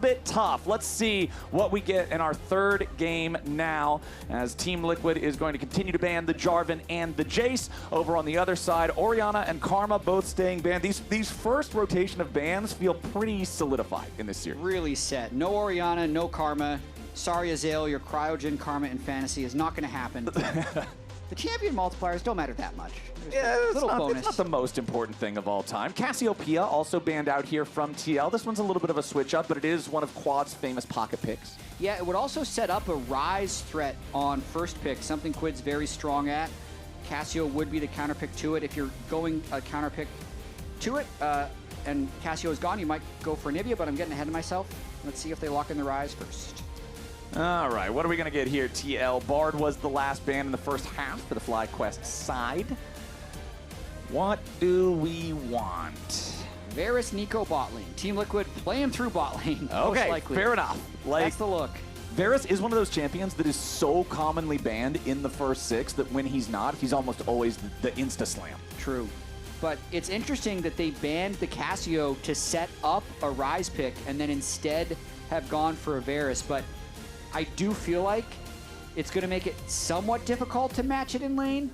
bit tough. Let's see what we get in our third game now, as Team Liquid is going to continue to ban the Jarvan and the Jace. Over on the other side, Orianna and Karma both staying banned. These first rotation of bans feel pretty solidified in this series. Really set. No Orianna, no Karma. Sorry, Ezreal, your Cryogen, Karma, and Fantasy is not going to happen. The champion multipliers don't matter that much. Yeah, it's not the most important thing of all time. Cassiopeia also banned out here from TL. This one's a little bit of a switch up, but it is one of QUID's famous pocket picks. Yeah, it would also set up a Ryze threat on first pick, something QUID's very strong at. Cassio would be the counter pick to it. If you're going a counter pick to it, and Cassio is gone, you might go for Anivia, but I'm getting ahead of myself. Let's see if they lock in the Ryze first. All right, what are we going to get here, TL? Bard was the last ban in the first half for the FlyQuest side. What do we want? Varus, Neeko, bot lane. Team Liquid playing through bot lane. Okay, fair enough. That's the look. Varus is one of those champions that is so commonly banned in the first six that when he's not, he's almost always the insta-slam. True. But it's interesting that they banned the Cassio to set up a Ryze pick and then instead have gone for a Varus. But I do feel like it's going to make it somewhat difficult to match it in lane.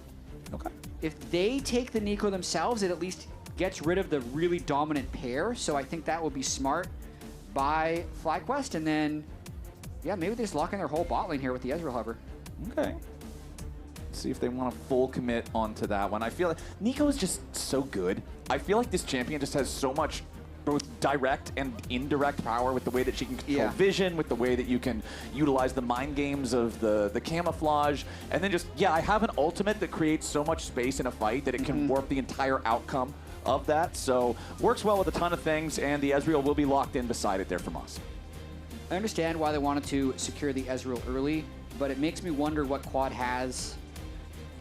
Okay. If they take the Neeko themselves, it at least gets rid of the really dominant pair. So I think that will be smart by FlyQuest. And then, yeah, maybe they just lock in their whole bot lane here with the Ezreal hover. Okay. Let's see if they want to full commit onto that one. I feel like Neeko is just so good. I feel like this champion just has so much both direct and indirect power with the way that she can control vision, with the way that you can utilize the mind games of the camouflage, and then just, I have an ultimate that creates so much space in a fight that it can warp the entire outcome of that. So works well with a ton of things, and the Ezreal will be locked in beside it there from us. I understand why they wanted to secure the Ezreal early, but it makes me wonder what QUID has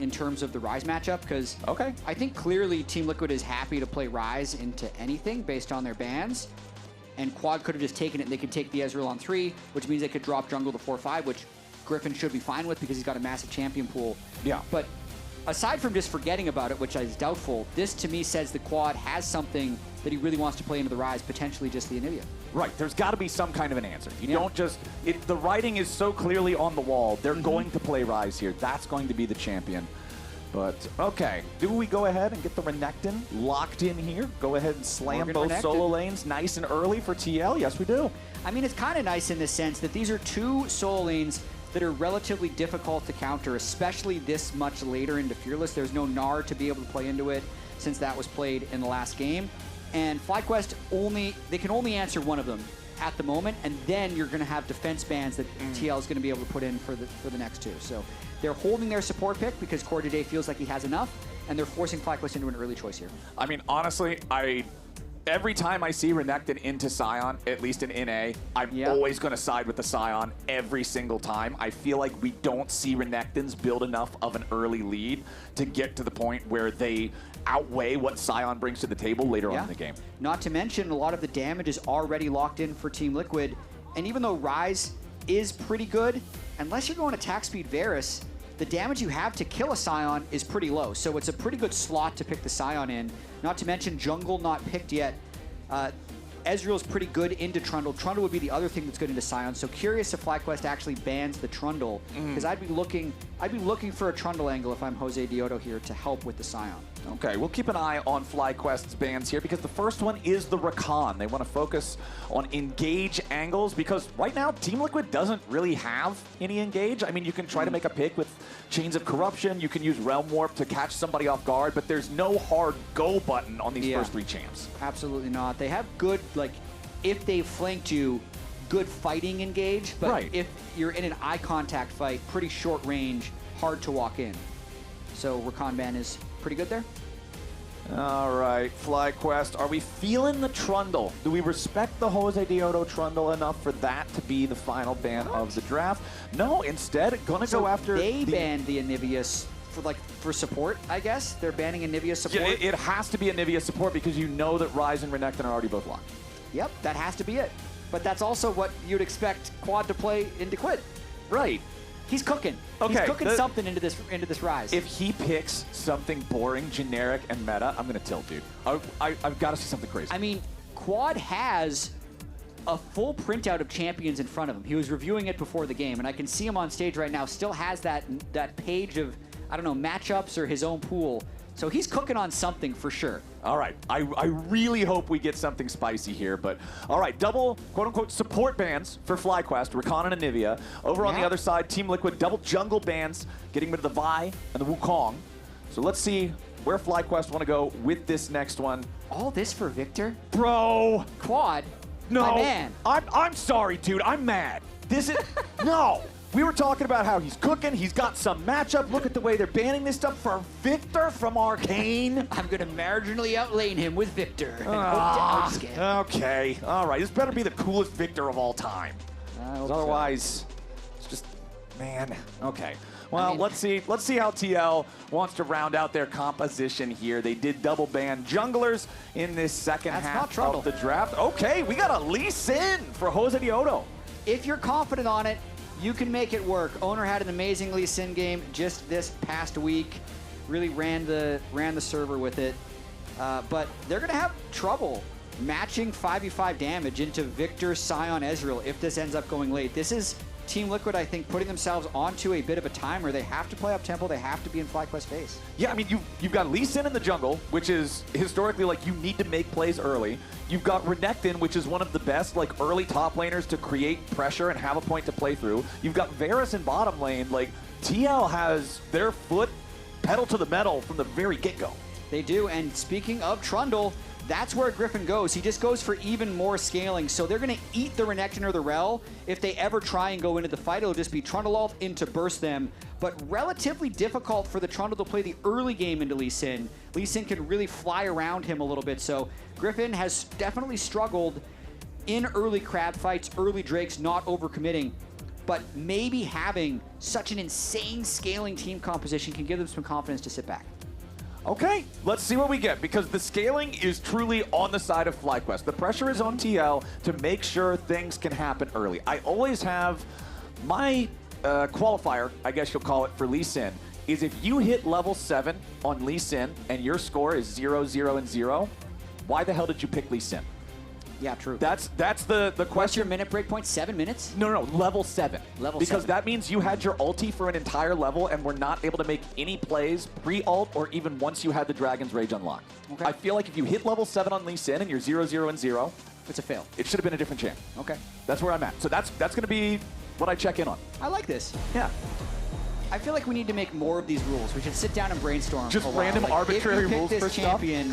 in terms of the Ryze matchup, because I think clearly Team Liquid is happy to play Ryze into anything based on their bans, and QUID could have just taken it and they could take the Ezreal on 3, which means they could drop jungle to 4-5, which Gryffinn should be fine with because he's got a massive champion pool. Yeah. But aside from just forgetting about it, which is doubtful, this to me says the QUID has something that he really wants to play into the Ryze, potentially just the Anivia. Right, there's got to be some kind of an answer. You don't just, the writing is so clearly on the wall. They're going to play Ryze here. That's going to be the champion. But, okay, do we go ahead and get the Renekton locked in here? Go ahead and slam both solo lanes nice and early for TL? Yes, we do. I mean, it's kind of nice in the sense that these are two solo lanes that are relatively difficult to counter, especially this much later into Fearless. There's no Gnar to be able to play into it since that was played in the last game. And FlyQuest they can only answer one of them at the moment, and then you're going to have defense bans that TL is going to be able to put in for the next two. So they're holding their support pick because CoreJJ feels like he has enough, and they're forcing FlyQuest into an early choice here. I mean, honestly, every time I see Renekton into Sion, at least in NA, I'm always going to side with the Sion every single time. I feel like we don't see Renektons build enough of an early lead to get to the point where they outweigh what Sion brings to the table later on in the game. Not to mention, a lot of the damage is already locked in for Team Liquid, and even though Ryze is pretty good, unless you're going attack speed Varus, the damage you have to kill a Sion is pretty low. So it's a pretty good slot to pick the Sion in. Not to mention jungle not picked yet. Ezreal's pretty good into Trundle. Trundle would be the other thing that's good into Sion. So curious if FlyQuest actually bans the Trundle, because I'd be looking for a Trundle angle if I'm Josedeodo here to help with the Sion. Okay, we'll keep an eye on FlyQuest's bans here because the first one is the Rakan. They want to focus on engage angles because right now Team Liquid doesn't really have any engage. I mean, you can try to make a pick with Chains of Corruption, you can use Realm Warp to catch somebody off guard, but there's no hard go button on these first three champs. Absolutely not. They have good, like, if they flanked you, good fighting engage, but if you're in an eye contact fight, pretty short range, hard to walk in. So Rakan ban is pretty good there. All right, FlyQuest, are we feeling the Trundle? Do we respect the Josedeodo Trundle enough for that to be the final ban of the draft? No, instead, gonna go after they banned the Anivia for support, I guess. They're banning Anivia support. Yeah, it has to be Anivia support because you know that Ryze and Renekton are already both locked. Yep, that has to be it. But that's also what you'd expect QUID to play into QUID. Right. He's cooking. Okay, he's cooking something into this Ryze. If he picks something boring, generic, and meta, I'm going to tilt, dude. I've got to see something crazy. I mean, QUID has a full printout of champions in front of him. He was reviewing it before the game, and I can see him on stage right now, still has that page of, I don't know, matchups or his own pool. So he's cooking on something for sure. All right, I really hope we get something spicy here, but all right, double quote-unquote support bans for FlyQuest, Rakan and Anivia. Over on the other side, Team Liquid, double jungle bans, getting rid of the Vi and the Wukong. So let's see where FlyQuest want to go with this next one. All this for Viktor? Bro! Quad? No, my man. I'm sorry, dude, I'm mad. This is, no! We were talking about how he's cooking, he's got some matchup. Look at the way they're banning this stuff for Viktor from Arcane. I'm going to marginally outlane him with Viktor. Okay, all right. This better be the coolest Viktor of all time. Otherwise, it's just, man, okay. Well, I mean, let's see how TL wants to round out their composition here. They did double ban junglers in this second half of the draft. Okay, we got a Lee Sin for Josedeodo. If you're confident on it, you can make it work. Owner had an amazing Lee Sin game just this past week. Really ran the server with it. But they're going to have trouble matching 5v5 damage into Viktor, Sion, Ezreal if this ends up going late. This is Team Liquid, I think, putting themselves onto a bit of a timer. They have to play up tempo. They have to be in FlyQuest phase. Yeah, I mean, you've got Lee Sin in the jungle, which is historically like you need to make plays early. You've got Renekton, which is one of the best like early top laners to create pressure and have a point to play through. You've got Varus in bottom lane. Like TL has their foot pedal to the metal from the very get-go. They do, and speaking of Trundle, that's where Gryffinn goes. He just goes for even more scaling. So they're going to eat the Renekton or the Rell. If they ever try and go into the fight, it'll just be Trundle ult in to burst them. But relatively difficult for the Trundle to play the early game into Lee Sin. Lee Sin can really fly around him a little bit. So Gryffinn has definitely struggled in early crab fights, early Drakes, not overcommitting. But maybe having such an insane scaling team composition can give them some confidence to sit back. Okay, let's see what we get, because the scaling is truly on the side of FlyQuest. The pressure is on TL to make sure things can happen early. I always have my qualifier, I guess you'll call it, for Lee Sin, is if you hit level 7 on Lee Sin and your score is 0, 0, and 0, why the hell did you pick Lee Sin? Yeah, true. That's the question. What's your minute break point? 7 minutes? No, level 7. Because 7. That means you had your ulti for an entire level and were not able to make any plays pre-ult or even once you had the Dragon's Rage unlocked. Okay. I feel like if you hit level 7 on Lee Sin and you're 0, 0, and 0, it's a fail. It should have been a different champ. Okay. That's where I'm at. So that's going to be what I check in on. I like this. Yeah. I feel like we need to make more of these rules. We should sit down and brainstorm. Just random like, arbitrary rules for stuff. champion,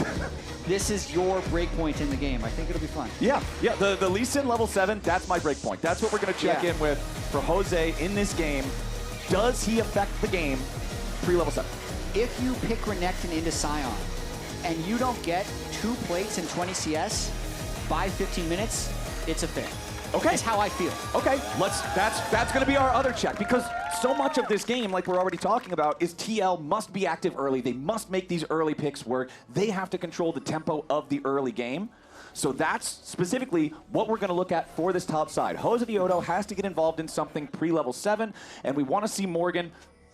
this is your breakpoint in the game. I think it'll be fun. Yeah. The Lee Sin level 7, that's my breakpoint. That's what we're going to check in with for Jose in this game. Does he affect the game pre-level 7? If you pick Renekton into Sion and you don't get 2 plates and 20 CS by 15 minutes, it's a fail. Okay. That's how I feel. Okay, that's going to be our other check, because so much of this game, like we're already talking about, is TL must be active early. They must make these early picks work. They have to control the tempo of the early game. So that's specifically what we're going to look at for this top side. Josedeodo has to get involved in something pre-level 7, and we want to see Morgan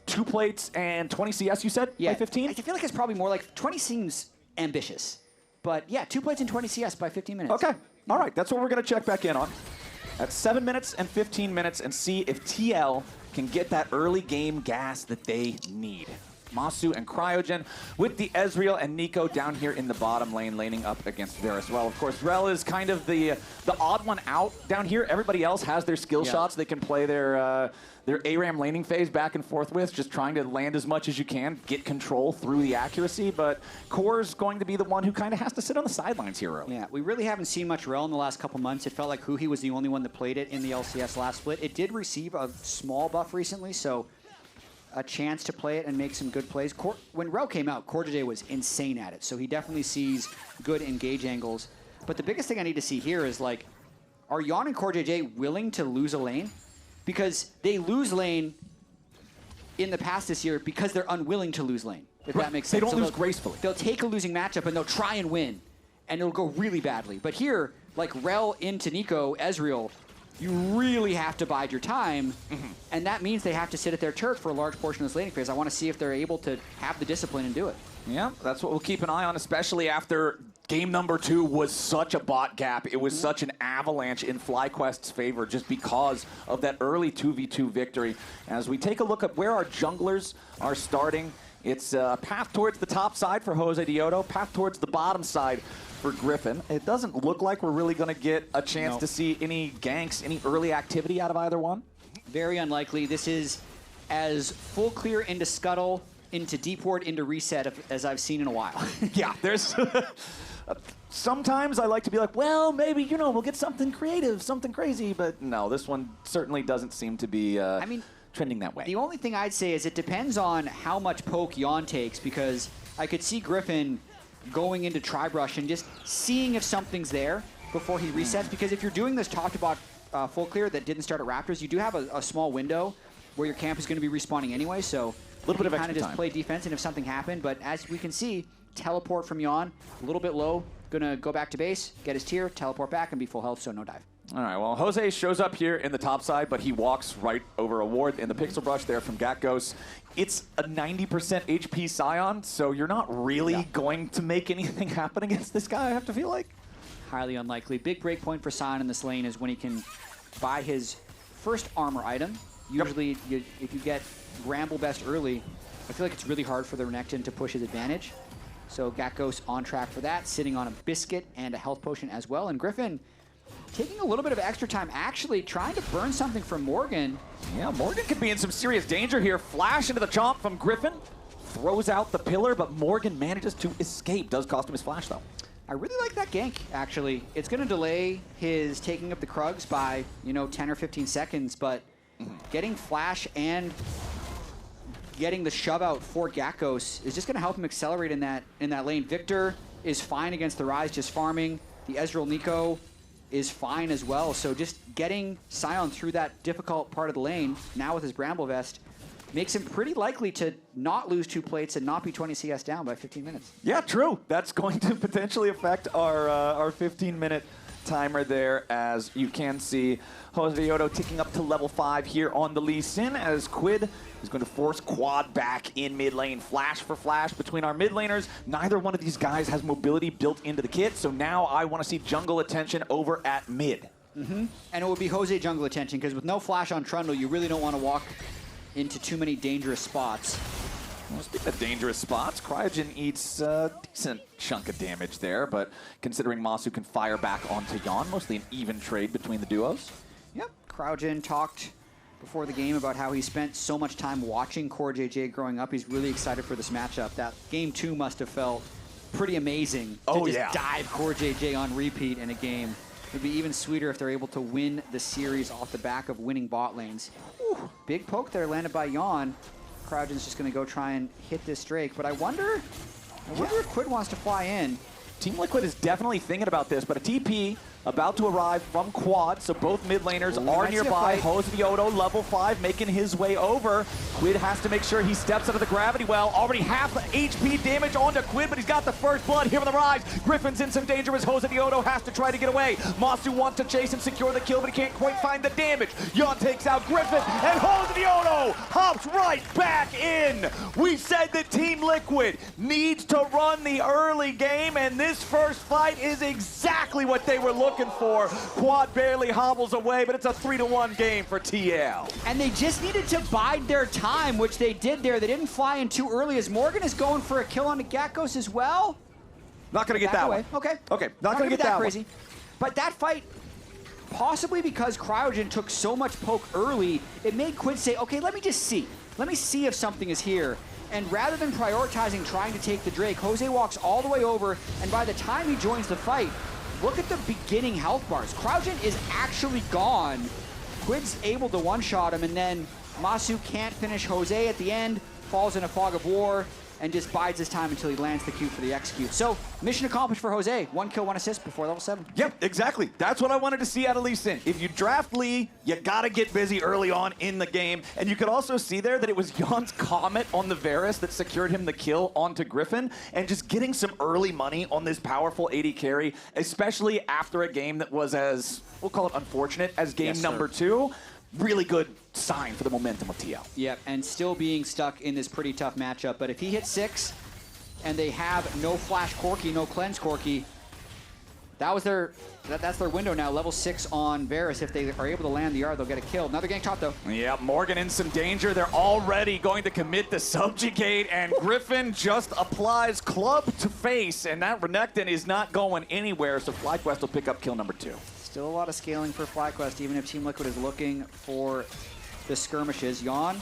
2 plates and 20 CS, you said, by 15? I feel like it's probably more like 20 seems ambitious. But yeah, 2 plates and 20 CS by 15 minutes. Okay, all right, that's what we're going to check back in on. At 7 minutes and 15 minutes, and see if TL can get that early game gas that they need. Massu and Cryogen with the Ezreal and Neeko down here in the bottom lane, laning up against Varus. Well, of course, Rell is kind of the odd one out down here. Everybody else has their skill shots. They can play their ARAM laning phase back and forth with, just trying to land as much as you can, get control through the accuracy. But Core's going to be the one who kind of has to sit on the sidelines here early. Yeah, we really haven't seen much Rell in the last couple months. It felt like Huhi was the only one that played it in the LCS last split. It did receive a small buff recently, so a chance to play it and make some good plays. When Rell came out, CoreJJ was insane at it, so he definitely sees good engage angles. But the biggest thing I need to see here is, like, are Yeon and CoreJJ willing to lose a lane? Because they lose lane in the past this year because they're unwilling to lose lane, if that makes sense. They don't lose gracefully. They'll take a losing matchup and they'll try and win, and it'll go really badly. But here, like Rell into Neeko, Ezreal, you really have to bide your time, and that means they have to sit at their turret for a large portion of this laning phase. I want to see if they're able to have the discipline and do it. Yeah, that's what we'll keep an eye on, especially after game number 2 was such a bot gap. It was such an avalanche in FlyQuest's favor just because of that early 2v2 victory. As we take a look at where our junglers are starting, it's a path towards the top side for Josedeodo, path towards the bottom side for Gryffinn. It doesn't look like we're really going to get a chance to see any ganks, any early activity out of either one. Very unlikely. This is as full clear into Scuttle, into Deep Ward, into Reset as I've seen in a while. Yeah, there's... Sometimes I like to be like, well, maybe, you know, we'll get something creative, something crazy, but no, this one certainly doesn't seem to be trending that way. The only thing I'd say is it depends on how much poke Yeon takes, because I could see Gryffinn going into Tribe Rush and just seeing if something's there before he resets, because if you're doing this top to bot full clear that didn't start at Raptors, you do have a small window where your camp is going to be respawning anyway, so a little bit of kind of extra just time. Play defense, and if something happened, but as we can see, teleport from Yeon, a little bit low, gonna go back to base, get his tier, teleport back, and be full health, so no dive. All right, well, Jose shows up here in the top side, but he walks right over a ward in the pixel brush there from Gakgos. It's a 90% HP Sion, so you're not really going to make anything happen against this guy, I have to feel like. Highly unlikely. Big break point for Sion in this lane is when he can buy his first armor item. Usually, if you get Bramble Best early, I feel like it's really hard for the Renekton to push his advantage. So Gakgos on track for that, sitting on a biscuit and a health potion as well. And Gryffinn taking a little bit of extra time, actually trying to burn something from Morgan. Yeah, Morgan could be in some serious danger here. Flash into the chomp from Gryffinn. Throws out the pillar, but Morgan manages to escape. Does cost him his flash, though. I really like that gank, actually. It's going to delay his taking up the Krugs by, 10 or 15 seconds, but getting flash and getting the shove out for Gakgos is just going to help him accelerate in that lane. Viktor is fine against the Ryze, just farming. The Ezreal Neeko is fine as well. So just getting Sion through that difficult part of the lane, now with his Bramble Vest, makes him pretty likely to not lose 2 plates and not be 20 CS down by 15 minutes. Yeah, true. That's going to potentially affect our 15-minute timer there, as you can see Josedeodo ticking up to level 5 here on the Lee Sin, as QUID is going to force QUID back in mid lane. Flash for flash between our mid laners. Neither one of these guys has mobility built into the kit, so now I want to see jungle attention over at mid. And it would be Jose jungle attention, because with no flash on Trundle, you really don't want to walk into too many dangerous spots. Well, speaking of dangerous spots, Cryogen eats a decent chunk of damage there, but considering Massu can fire back onto Yeon, mostly an even trade between the duos. Yep, Cryogen talked before the game about how he spent so much time watching CoreJJ growing up. He's really excited for this matchup. That game 2 must have felt pretty amazing to just dive CoreJJ on repeat in a game. It'd be even sweeter if they're able to win the series off the back of winning bot lanes. Ooh, big poke there landed by Yeon. Cryogen's just going to go try and hit this Drake, but I wonder if QUID wants to fly in. Team Liquid is definitely thinking about this, but a TP about to arrive from QUID, so both mid laners are nearby. Josedeodo, level 5, making his way over. QUID has to make sure he steps out of the gravity well. Already half HP damage onto QUID, but he's got the first blood here on the Ryze. Gryffinn's in some danger as Josedeodo has to try to get away. Massu wants to chase and secure the kill, but he can't quite find the damage. Yeon takes out Gryffinn, and Josedeodo hops right back in. We said that Team Liquid needs to run the early game, and this first fight is exactly what they were looking for. QUID barely hobbles away, but it's a 3-1 game for TL. And they just needed to bide their time, which they did there. They didn't fly in too early, as Morgan is going for a kill on the Gakgos as well. Not going to get that one. Okay. Okay, not going to get that crazy. one. But that fight, possibly because Cryogen took so much poke early, it made QUID say, okay, let me just see. Let me see if something is here. And rather than prioritizing trying to take the Drake, Jose walks all the way over, and by the time he joins the fight, look at the beginning health bars. Cryogen is actually gone. QUID's able to one-shot him, and then Massu can't finish Jose at the end, falls in a fog of war, and just bides his time until he lands the Q for the execute. So, mission accomplished for Jose. 1 kill, 1 assist before level 7. Yep, exactly. That's what I wanted to see out of Lee Sin. If you draft Lee, you gotta get busy early on in the game. And you could also see there that it was Yeon's Comet on the Varus that secured him the kill onto Gryffinn, and just getting some early money on this powerful AD carry, especially after a game that was as, we'll call it unfortunate, as game number 2. Really good sign for the momentum of TL. Yep, and still being stuck in this pretty tough matchup. But if he hits 6 and they have no Flash Corki, no Cleanse Corki, That was that's their window now. Level 6 on Varus. If they are able to land the R, they'll get a kill. Now they're getting top though. Yeah, Morgan in some danger. They're already going to commit the subjugate, and Gryffinn just applies club to face, and that Renekton is not going anywhere, so FlyQuest will pick up kill number 2. Still a lot of scaling for FlyQuest, even if Team Liquid is looking for the skirmishes. Yeon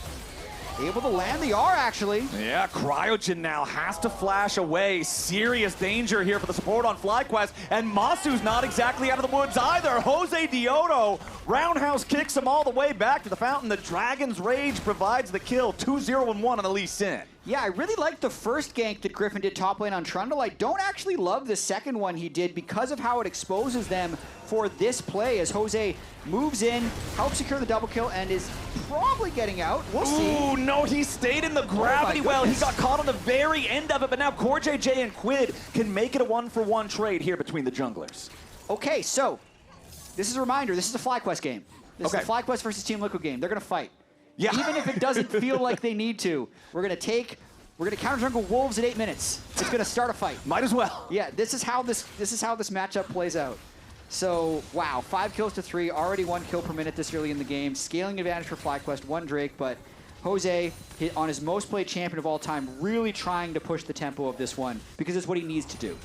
able to land the R, actually. Yeah, Cryogen now has to flash away. Serious danger here for the support on FlyQuest, and Massu's not exactly out of the woods either. Josedeodo roundhouse kicks him all the way back to the fountain. The Dragon's Rage provides the kill. 2-0-1 on the Lee Sin. Yeah, I really liked the first gank that Gryffinn did top lane on Trundle. I don't actually love the second one he did because of how it exposes them for this play as Jose moves in, helps secure the double kill, and is probably getting out. We'll see. Ooh, no, he stayed in the gravity well. He got caught on the very end of it, but now CoreJJ and QUID can make it a 1-for-1 trade here between the junglers. Okay, so this is a reminder. This is a FlyQuest game. This is a FlyQuest versus Team Liquid game. They're going to fight. Yeah. Even if it doesn't feel like they need to, we're gonna counter jungle Wolves at 8 minutes. It's gonna start a fight. Might as well. Yeah, this is how this matchup plays out. So wow, 5 kills to 3, already 1 kill per minute this early in the game. Scaling advantage for FlyQuest, 1 Drake, but Jose on his most played champion of all time, really trying to push the tempo of this one because it's what he needs to do.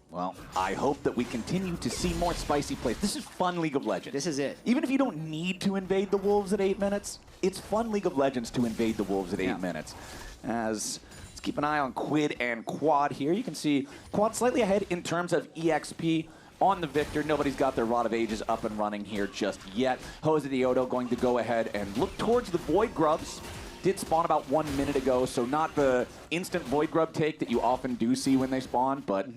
Well, I hope that we continue to see more spicy plays. This is fun League of Legends. This is it. Even if you don't need to invade the Wolves at 8 minutes, it's fun League of Legends to invade the Wolves at 8 minutes. Let's keep an eye on QUID and Quad here. You can see Quad slightly ahead in terms of EXP on the Viktor. Nobody's got their Rod of Ages up and running here just yet. Josedeodo going to go ahead and look towards the Void Grubs. Did spawn about 1 minute ago, so not the instant Void Grub take that you often do see when they spawn, but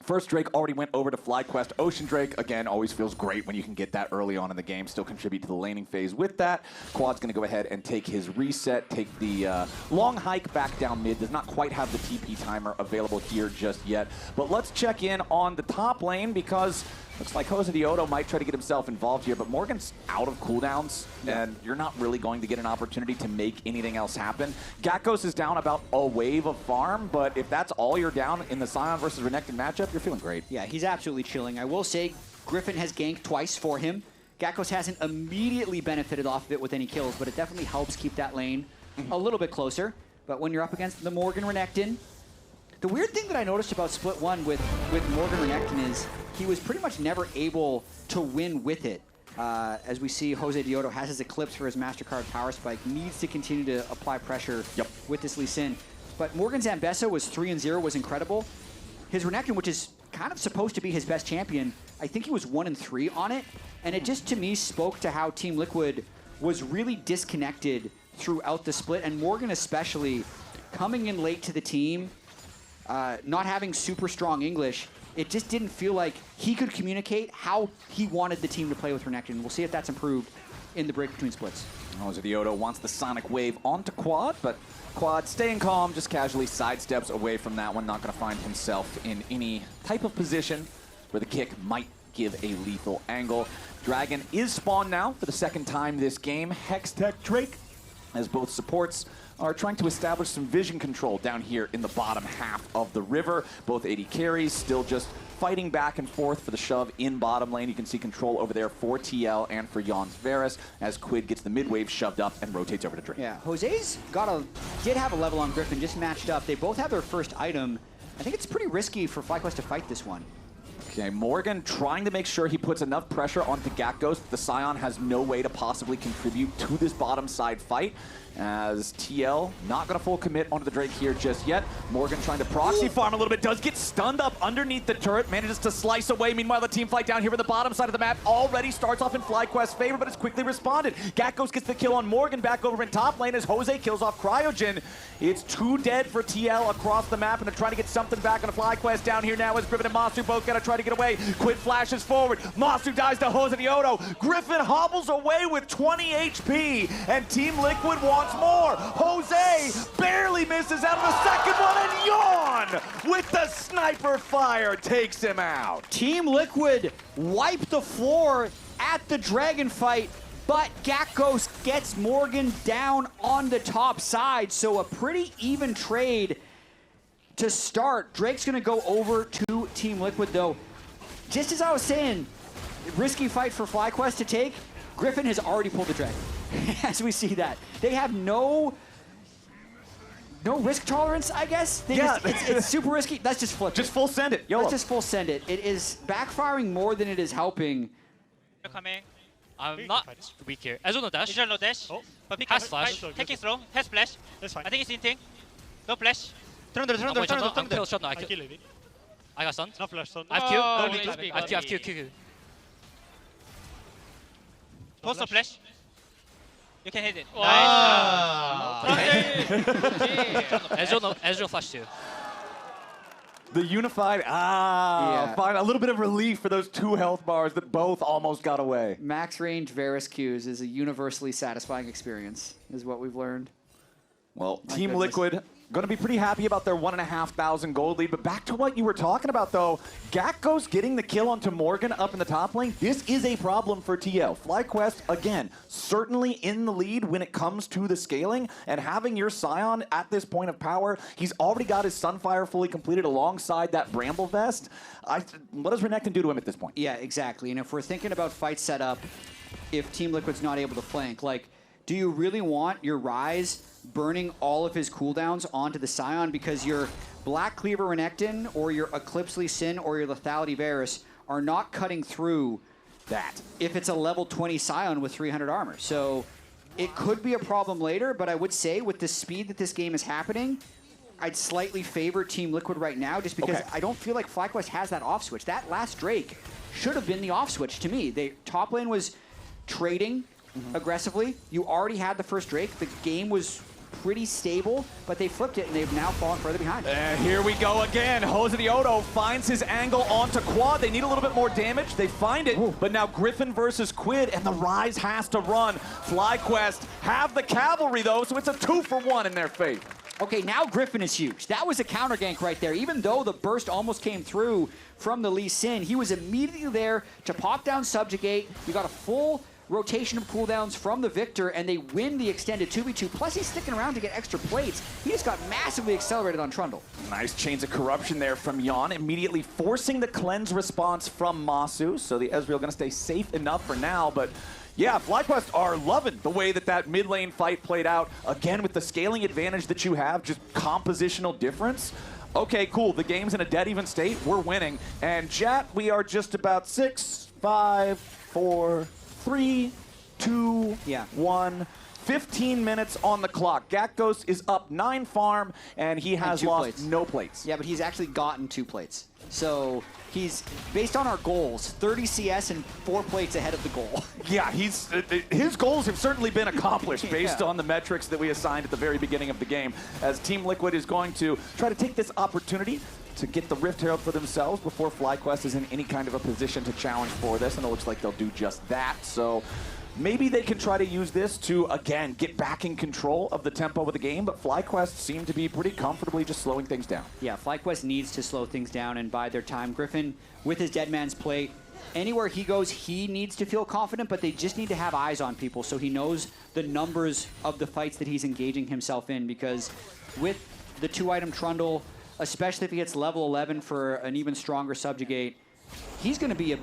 first Drake already went over to FlyQuest. Ocean Drake, again, always feels great when you can get that early on in the game, still contribute to the laning phase with that. Quad's going to go ahead and take his reset, take the long hike back down mid. Does not quite have the TP timer available here just yet. But let's check in on the top lane because looks like Josedeodo might try to get himself involved here, but Morgan's out of cooldowns, and you're not really going to get an opportunity to make anything else happen. Gakgos is down about a wave of farm, but if that's all you're down in the Sion versus Renekton matchup, you're feeling great. Yeah, he's absolutely chilling. I will say Gryffinn has ganked twice for him. Gakgos hasn't immediately benefited off of it with any kills, but it definitely helps keep that lane a little bit closer. But when you're up against the Morgan Renekton, the weird thing that I noticed about Split 1 with Morgan Renekton is he was pretty much never able to win with it. As we see, Josedeodo has his Eclipse for his MasterCard Power Spike, needs to continue to apply pressure with this Lee Sin. But Morgan's Zambeso was 3-0, was incredible. His Renekton, which is kind of supposed to be his best champion, I think he was 1-3 on it. And it just, to me, spoke to how Team Liquid was really disconnected throughout the split, and Morgan especially, coming in late to the team, not having super strong English, it just didn't feel like he could communicate how he wanted the team to play with Renekton. We'll see if that's improved in the break between splits. Josedeodo wants the Sonic Wave onto Quad, but Quad staying calm, just casually sidesteps away from that one, not going to find himself in any type of position where the kick might give a lethal angle. Dragon is spawned now for the second time this game. Hextech Drake, as both supports are trying to establish some vision control down here in the bottom half of the river. Both AD carries still just fighting back and forth for the shove in bottom lane. You can see control over there for TL and for Yeon's Varus as QUID gets the mid wave shoved up and rotates over to Drake. Yeah, Jose's did have a level on Gryffinn, just matched up. They both have their first item. I think it's pretty risky for FlyQuest to fight this one. Okay, Morgan trying to make sure he puts enough pressure onto Gakgos. The Sion has no way to possibly contribute to this bottom side fight, as TL not going to full commit onto the Drake here just yet. Morgan trying to proxy farm a little bit, does get stunned up underneath the turret, manages to slice away. Meanwhile, the team fight down here in the bottom side of the map already starts off in FlyQuest's favor, but it's quickly responded. Gakgos gets the kill on Morgan back over in top lane as Jose kills off Cryogen. It's 2 dead for TL across the map, and they're trying to get something back on a FlyQuest down here now as Gryffinn and Massu both got to try to get away. QUID flashes forward. Massu dies to Josedeodo. Gryffinn hobbles away with 20 HP, and Team Liquid wants more. Jose barely misses out of the second one, and Yeon with the sniper fire takes him out. Team Liquid wiped the floor at the Dragon fight, but Gakgos gets Morgan down on the top side, so a pretty even trade to start. Drake's gonna go over to Team Liquid though. just as I was saying, risky fight for FlyQuest to take, Gryffinn has already pulled the dragon. As we see that. They have no risk tolerance, I guess. It's super risky. Let's just flip it. Just full send it. YOLO. Let's just full send it. It is backfiring more than it is helping. Coming. I'm not weak here. Ezreal no dash. Ezreal no dash. Oh. But pick Has up, flash. taking slow. Has flash. That's fine. I think it's inting. No flash. Trundle. I'm kill shot now. I kill. I got stunned. No flash stun. I have Q. I have Q. Post no flash. You can hit it. Wow. Nice. Ezreal flash too. The unified, fine. A little bit of relief for those 2 health bars that both almost got away. Max range Varus Qs is a universally satisfying experience, is what we've learned. Well, My Team goodness. Liquid going to be pretty happy about their 1,500 gold lead. But back to what you were talking about, though. Gakgos getting the kill onto Morgan up in the top lane. This is a problem for TL. FlyQuest, again, certainly in the lead when it comes to the scaling. And having your Sion at this point of power, he's already got his Sunfire fully completed alongside that Bramble Vest. What does Renekton do to him at this point? Yeah, exactly. And if we're thinking about fight setup, if Team Liquid's not able to flank, like, do you really want your Ryze burning all of his cooldowns onto the Sion because your Black Cleaver Renekton or your Eclipse Lee Sin or your Lethality Varus are not cutting through that if it's a level 20 Sion with 300 armor. So it could be a problem later, but I would say with the speed that this game is happening, I'd slightly favor Team Liquid right now just because I don't feel like FlyQuest has that off switch. That last Drake should have been the off switch to me. Top lane was trading aggressively. You already had the first Drake. The game was pretty stable, but they flipped it and they've now fallen further behind. And here we go again. Josedeodo finds his angle onto Quad. They need a little bit more damage. They find it, but now Gryffinn versus QUID, and the Ryze has to run. FlyQuest have the cavalry, though, so it's a 2-for-1 in their favor. Okay, now Gryffinn is huge. That was a counter gank right there. Even though the burst almost came through from the Lee Sin, he was immediately there to pop down Subjugate. You got a full rotation of cooldowns from the Viktor, and they win the extended 2v2. Plus, he's sticking around to get extra plates. He just got massively accelerated on Trundle. Nice chains of corruption there from Yeon, immediately forcing the cleanse response from Massu. So the Ezreal going to stay safe enough for now, but yeah, FlyQuest are loving the way that mid lane fight played out. Again, with the scaling advantage that you have, just compositional difference. Okay, cool. The game's in a dead even state. We're winning. And Jatt, we are just about 6, 5, 4, 3, 2, 1. 15 minutes on the clock. Gakgos is up 9 farm, and he has lost no plates. Yeah, but he's actually gotten 2 plates. So he's, based on our goals, 30 CS and 4 plates ahead of the goal. Yeah, his goals have certainly been accomplished based on the metrics that we assigned at the very beginning of the game, as Team Liquid is going to try to take this opportunity to get the Rift Herald for themselves before FlyQuest is in any kind of a position to challenge for this, and it looks like they'll do just that. So maybe they can try to use this to, again, get back in control of the tempo of the game, but FlyQuest seem to be pretty comfortably just slowing things down. Yeah, FlyQuest needs to slow things down and bide their time. Gryffinn, with his Dead Man's Plate, anywhere he goes, he needs to feel confident, but they just need to have eyes on people so he knows the numbers of the fights that he's engaging himself in, because with the 2-item Trundle, especially if he gets level 11 for an even stronger Subjugate, he's going to be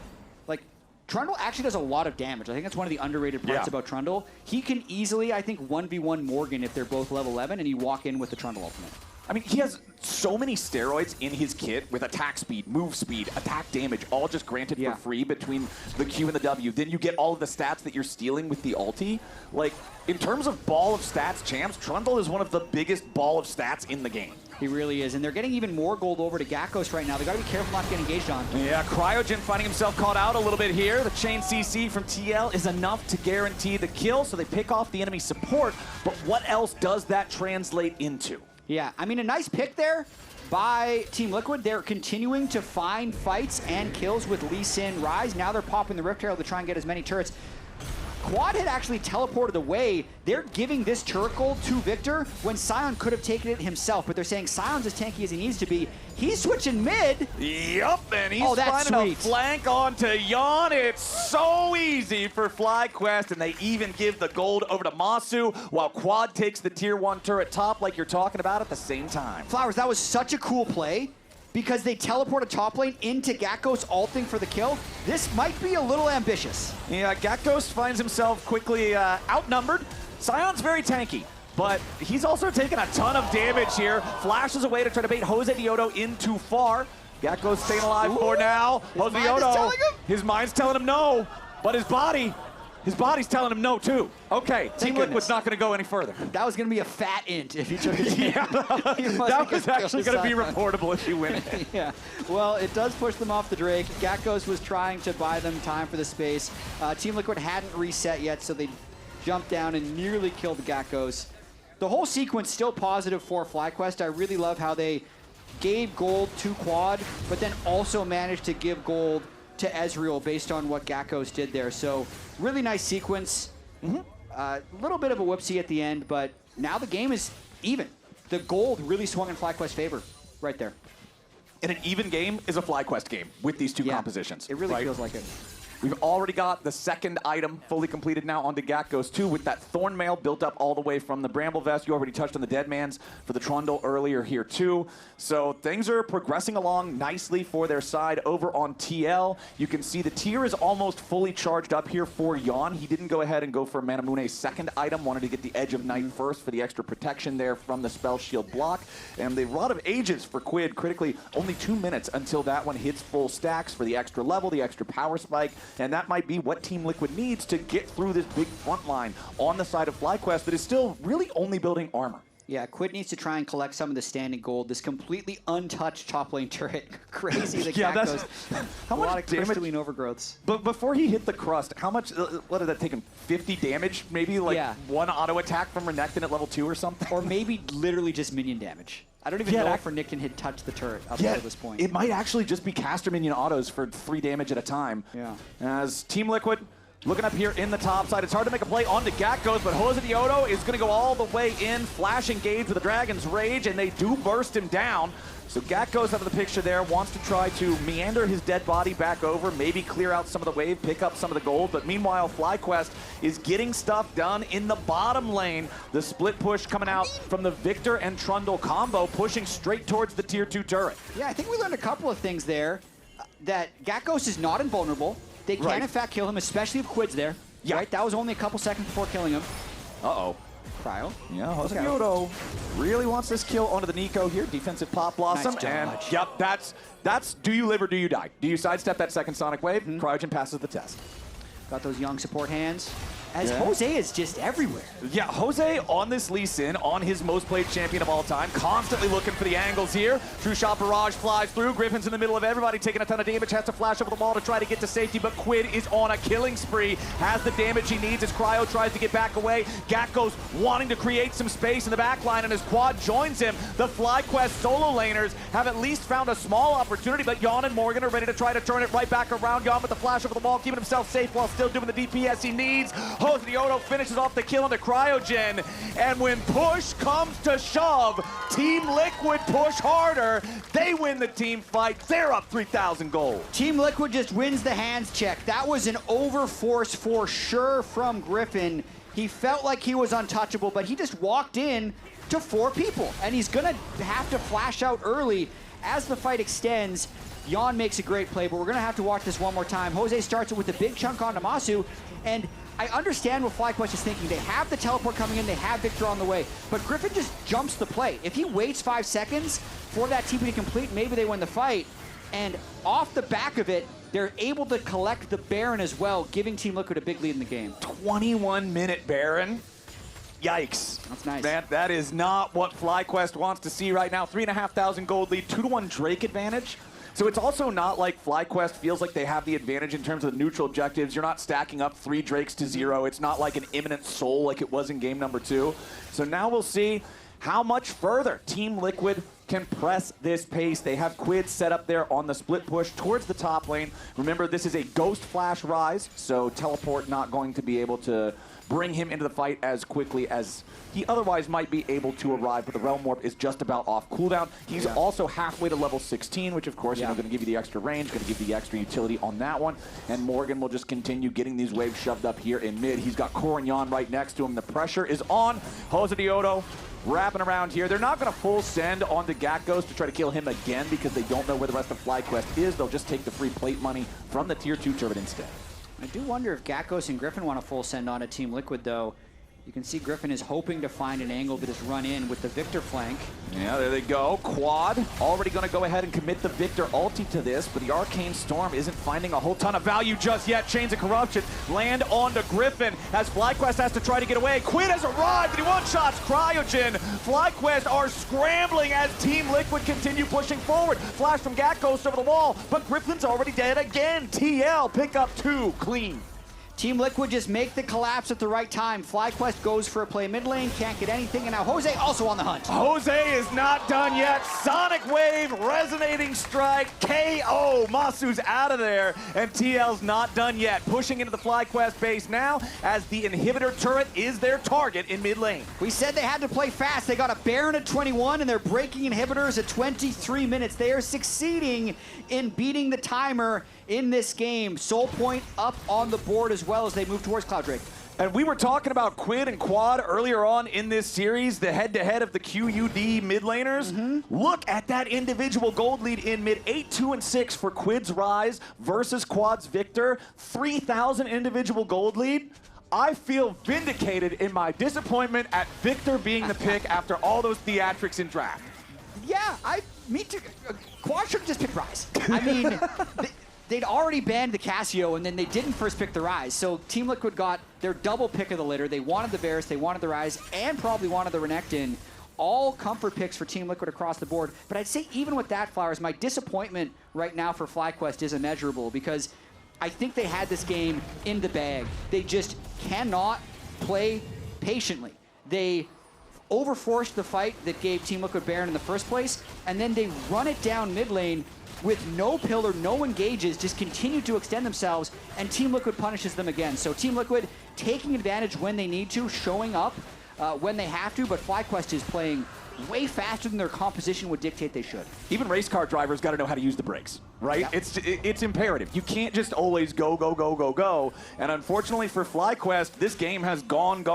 Trundle actually does a lot of damage. I think that's one of the underrated parts about Trundle. He can easily, I think, 1v1 Morgan if they're both level 11, and you walk in with the Trundle ultimate. I mean, he has so many steroids in his kit with attack speed, move speed, attack damage, all just granted for free between the Q and the W. Then you get all of the stats that you're stealing with the ulti. Like, in terms of ball of stats champs, Trundle is one of the biggest ball of stats in the game. He really is, and they're getting even more gold over to Gakgos right now. They got to be careful not to get engaged on. Yeah, Cryogen finding himself caught out a little bit here. The chain CC from TL is enough to guarantee the kill, so they pick off the enemy support. But what else does that translate into? Yeah, I mean, a nice pick there by Team Liquid. They're continuing to find fights and kills with Lee Sin, Ryze. Now they're popping the Rift Herald to try and get as many turrets. Quad had actually teleported away. They're giving this turret gold to Viktor when Sion could have taken it himself, but they're saying Sion's as tanky as he needs to be. He's switching mid. Yup, and he's finding a flank onto Yeon. It's so easy for FlyQuest, and they even give the gold over to Massu, while Quad takes the tier 1 turret top like you're talking about at the same time. Flowers, that was such a cool play. because they teleport a top lane into Gakgos ulting for the kill. This might be a little ambitious. Yeah, Gakgos finds himself quickly outnumbered. Sion's very tanky, but he's also taking a ton of damage here. Flashes away to try to bait Josedeodo in too far. Gakgos staying alive for now. Josedeodo, his mind's telling him no, but his body's telling him no too. Okay, Team Liquid's not going to go any further. That was going to be a fat int if he took it. Yeah, that was actually going to be reportable if you win it. Yeah, well, it does push them off the Drake. Gakgos was trying to buy them time for the space. Team Liquid hadn't reset yet, so they jumped down and nearly killed the Gakgos. The whole sequence still positive for FlyQuest. I really love how they gave gold to QUID, but then also managed to give gold to Ezreal based on what Gakgos did there. So really nice sequence. A little bit of a whoopsie at the end, but now the game is even. The gold really swung in FlyQuest's favor right there. And an even game is a FlyQuest game with these two compositions. It really feels like it. We've already got the second item fully completed now onto Gakgos 2 with that Thorn Mail built up all the way from the Bramble Vest. You already touched on the Deadman's for the Trundle earlier here too. So things are progressing along nicely for their side over on TL. You can see the tier is almost fully charged up here for Yeon. He didn't go ahead and go for Manamune's second item. Wanted to get the Edge of Night first for the extra protection there from the Spell Shield block. And the Rod of Ages for QUID, critically only 2 minutes until that one hits full stacks for the extra level, the extra power spike. And that might be what Team Liquid needs to get through this big front line on the side of FlyQuest that is still really only building armor. Yeah, QUID needs to try and collect some of the standing gold. This completely untouched top lane turret. Crazy that Gakgos. How much a lot of damage? crystalline overgrowths. But before he hit the crust, how much, what did that take him? 50 damage? Maybe like one auto attack from Renekton at level 2 or something? Or maybe literally just minion damage. I don't even know if Renekton had touched the turret up until this point. It might actually just be caster minion autos for 3 damage at a time. Yeah. As Team Liquid looking up here in the top side. It's hard to make a play onto Gakgos, but Josedeodo is going to go all the way in. Flash engage with the Dragon's Rage, and they do burst him down. So Gakgos out of the picture there, wants to try to meander his dead body back over, maybe clear out some of the wave, pick up some of the gold. But meanwhile, FlyQuest is getting stuff done in the bottom lane. The split push coming out from the Viktor and Trundle combo, pushing straight towards the tier 2 turret. Yeah, I think we learned a couple of things there. That Gakgos is not invulnerable. They can, in fact, kill him, especially if QUID's there. Yeah. Right? That was only a couple seconds before killing him. Uh-oh. Cryo. Yeah, Josedeodo really wants this kill onto the Neeko here. Defensive Pop Blossom. Nice and dodge. yep, that's do you live or do you die? Do you sidestep that second Sonic Wave? Cryogen passes the test. Got those young support hands. As Jose is just everywhere. Yeah, Jose on this Lee Sin, on his most played champion of all time, constantly looking for the angles here. True Shot Barrage flies through. Griffin's in the middle of everybody, taking a ton of damage, has to flash over the wall to try to get to safety, but QUID is on a killing spree, has the damage he needs as Cryo tries to get back away. Gakgos wanting to create some space in the back line, and as Quad joins him, the FlyQuest solo laners have at least found a small opportunity, but Yeon and Morgan are ready to try to turn it right back around. Yeon with the flash over the wall, keeping himself safe while still doing the DPS he needs. Josedeodo finishes off the kill on the Cryogen, and when push comes to shove, Team Liquid push harder. They win the team fight. They're up 3,000 gold. Team Liquid just wins the hands check. That was an overforce for sure from Gryffinn. He felt like he was untouchable, but he just walked in to 4 people, and he's gonna have to flash out early as the fight extends. Yeon makes a great play, but we're gonna have to watch this one more time. Jose starts it with a big chunk onto Massu, and I understand what FlyQuest is thinking. They have the teleport coming in, they have Viktor on the way, but Gryffinn just jumps the play. If he waits 5 seconds for that TP to complete, maybe they win the fight. And off the back of it, they're able to collect the Baron as well, giving Team Liquid a big lead in the game. 21-minute Baron. Yikes. That's nice. That is not what FlyQuest wants to see right now. 3,500 gold lead, 2-to-1 Drake advantage. So it's also not like FlyQuest feels like they have the advantage in terms of the neutral objectives. You're not stacking up 3 Drakes to 0. It's not like an imminent soul like it was in game number 2. So now we'll see how much further Team Liquid can press this pace. They have QUID set up there on the split push towards the top lane. Remember, this is a Ghost Flash Ryze, so teleport not going to be able to bring him into the fight as quickly as he otherwise might be able to arrive, but the Realm Warp is just about off cooldown. He's also halfway to level 16, which of course, you know, going to give you the extra range, going to give you the extra utility on that one. And Morgan will just continue getting these waves shoved up here in mid. He's got Core and Yeon right next to him. The pressure is on. Josedeodo wrapping around here. They're not going to full send onto Gakgos to try to kill him again because they don't know where the rest of FlyQuest is. They'll just take the free plate money from the Tier 2 turret instead. I do wonder if Gakgos and Gryffinn want to full send on to Team Liquid, though. You can see Gryffinn is hoping to find an angle to just run in with the Viktor flank. Yeah, there they go. Quad already going to go ahead and commit the Viktor ulti to this, but the Arcane Storm isn't finding a whole ton of value just yet. Chains of Corruption land onto Gryffinn as FlyQuest has to try to get away. QUID has arrived and he one-shots Cryogen. FlyQuest are scrambling as Team Liquid continue pushing forward. Flash from Gakgos over the wall, but Griffin's already dead again. TL pick up 2 clean. Team Liquid just make the collapse at the right time. FlyQuest goes for a play mid lane, can't get anything, and now Jose also on the hunt. Jose is not done yet. Sonic Wave, Resonating Strike, KO. Massu's out of there, and TL's not done yet. Pushing into the FlyQuest base now as the inhibitor turret is their target in mid lane. We said they had to play fast. They got a Baron at 21, and they're breaking inhibitors at 23 minutes. They are succeeding in beating the timer in this game. Soul Point up on the board as well as they move towards Cloud Drake. And we were talking about QUID and Quad earlier on in this series, the head-to-head of the QUD mid laners. Look at that individual gold lead in mid, 8-2 and 6 for QUID's Ryze versus Quad's Viktor, 3,000 individual gold lead. I feel vindicated in my disappointment at Viktor being the pick after all those theatrics in draft. Yeah, me too. Quad should have just picked Ryze. I mean, they'd already banned the Casio, and then they didn't first pick the Ryze. So Team Liquid got their double pick of the litter. They wanted the Varus, they wanted the Ryze, and probably wanted the Renekton. All comfort picks for Team Liquid across the board. But I'd say even with that, Flowers, my disappointment right now for FlyQuest is immeasurable because I think they had this game in the bag. They just cannot play patiently. They overforced the fight that gave Team Liquid Baron in the first place, and then they run it down mid lane with no pillar, no engages, just continue to extend themselves, and Team Liquid punishes them again. So Team Liquid taking advantage when they need to, showing up when they have to, but FlyQuest is playing way faster than their composition would dictate they should. Even race car drivers got to know how to use the brakes, right? Yeah. It's imperative. You can't just always go, go, go, go, go. And unfortunately for FlyQuest, this game has gone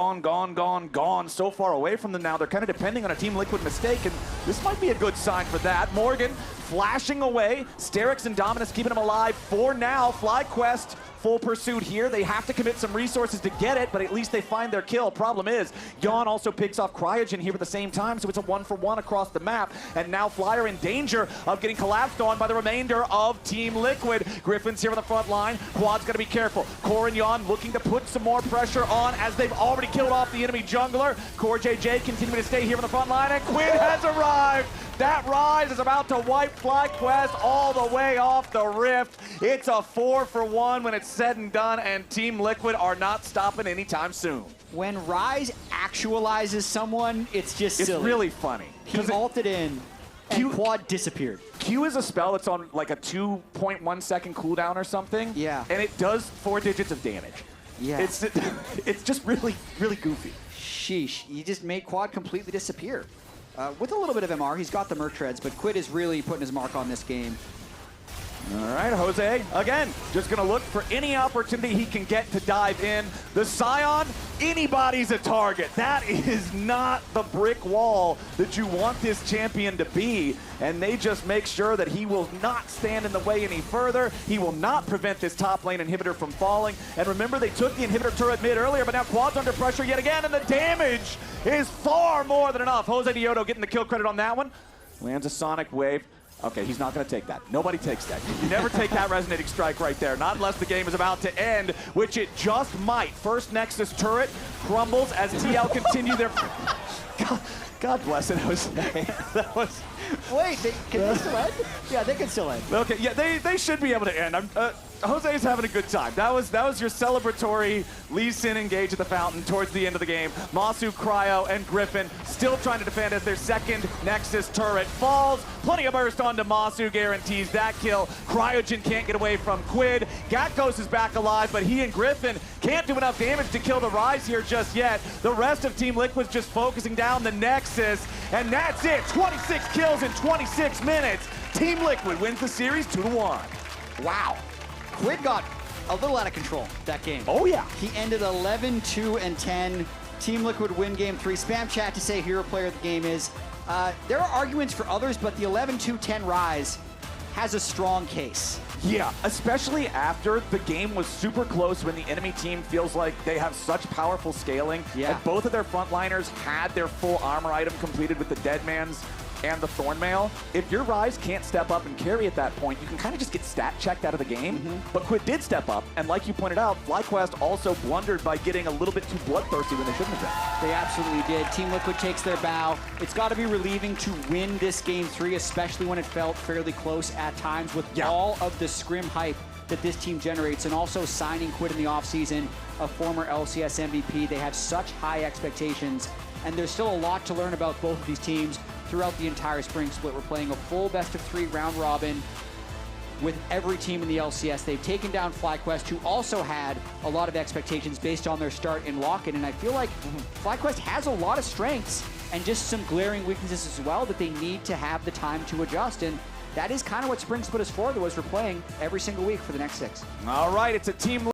so far away from them now. They're kind of depending on a Team Liquid mistake, and this might be a good sign for that. Morgan flashing away. Sterix and Dominus keeping him alive for now. FlyQuest full pursuit here. They have to commit some resources to get it, but at least they find their kill. Problem is, Yeon also picks off Cryogen here at the same time, so it's a 1-for-1 across the map. And now Flyer in danger of getting collapsed on by the remainder of Team Liquid. Griffin's here on the front line. Quad's gotta be careful. Core and Yeon looking to put some more pressure on as they've already killed off the enemy jungler. CoreJJ continuing to stay here on the front line, and QUID has arrived. That Ryze is about to wipe FlyQuest all the way off the rift. It's a 4-for-1 when it's said and done, and Team Liquid are not stopping anytime soon. When Ryze actualizes someone, it's just silly. It's really funny. He ulted in, and Quad disappeared. Q is a spell that's on like a 2.1 second cooldown or something. Yeah. And it does 4 digits of damage. Yeah. It's just really goofy. Sheesh. You just made Quad completely disappear. With a little bit of MR, he's got the Merc Treads, but QUID is really putting his mark on this game. All right, Jose, again, just going to look for any opportunity he can get to dive in. The Sion, anybody's a target. That is not the brick wall that you want this champion to be, and they just make sure that he will not stand in the way any further. He will not prevent this top lane inhibitor from falling. And remember, they took the inhibitor turret mid earlier, but now Quad's under pressure yet again, and the damage is far more than enough. Josedeodo getting the kill credit on that one. Lands a Sonic Wave. Okay, he's not going to take that. Nobody takes that. You never take that Resonating Strike right there, not unless the game is about to end, which it just might. First Nexus turret crumbles as TL continue their... God bless it, Jose. That was... Wait, can they still end? Yeah, they can still end. Okay, yeah, they should be able to end. Jose's having a good time. That was your celebratory Lee Sin engage at the fountain towards the end of the game. Massu, Cryo, and Gryffinn still trying to defend as their second Nexus turret falls. Plenty of burst onto Massu guarantees that kill. Cryogen can't get away from QUID. Gakgos is back alive, but he and Gryffinn can't do enough damage to kill the Ryze here just yet. The rest of Team Liquid's just focusing down the Nexus, and that's it. 26 kills in 26 minutes. Team Liquid wins the series 2-1. Wow. QUID got a little out of control, that game. Oh, yeah. He ended 11-2-10. Team Liquid win game 3. Spam chat to say hero player of the game is. There are arguments for others, but the 11-2-10 Ryze has a strong case. Yeah, especially after the game was super close when the enemy team feels like they have such powerful scaling. Yeah. And both of their frontliners had their full armor item completed with the Deadman's and the Thornmail. If your Ryze can't step up and carry at that point, you can kind of just get stat checked out of the game. But QUID did step up, and like you pointed out, FlyQuest also blundered by getting a little bit too bloodthirsty when they shouldn't have been. They absolutely did. Team Liquid takes their bow. It's got to be relieving to win this game 3, especially when it felt fairly close at times with all of the scrim hype that this team generates, and also signing QUID in the offseason, a former LCS MVP. They have such high expectations, and there's still a lot to learn about both of these teams throughout the entire spring split. We're playing a full best-of-3 round robin with every team in the LCS. They've taken down FlyQuest, who also had a lot of expectations based on their start in Lock-In, and I feel like FlyQuest has a lot of strengths and just some glaring weaknesses as well that they need to have the time to adjust, and that is kind of what spring split is for, though, as we're playing every single week for the next 6. All right, it's a team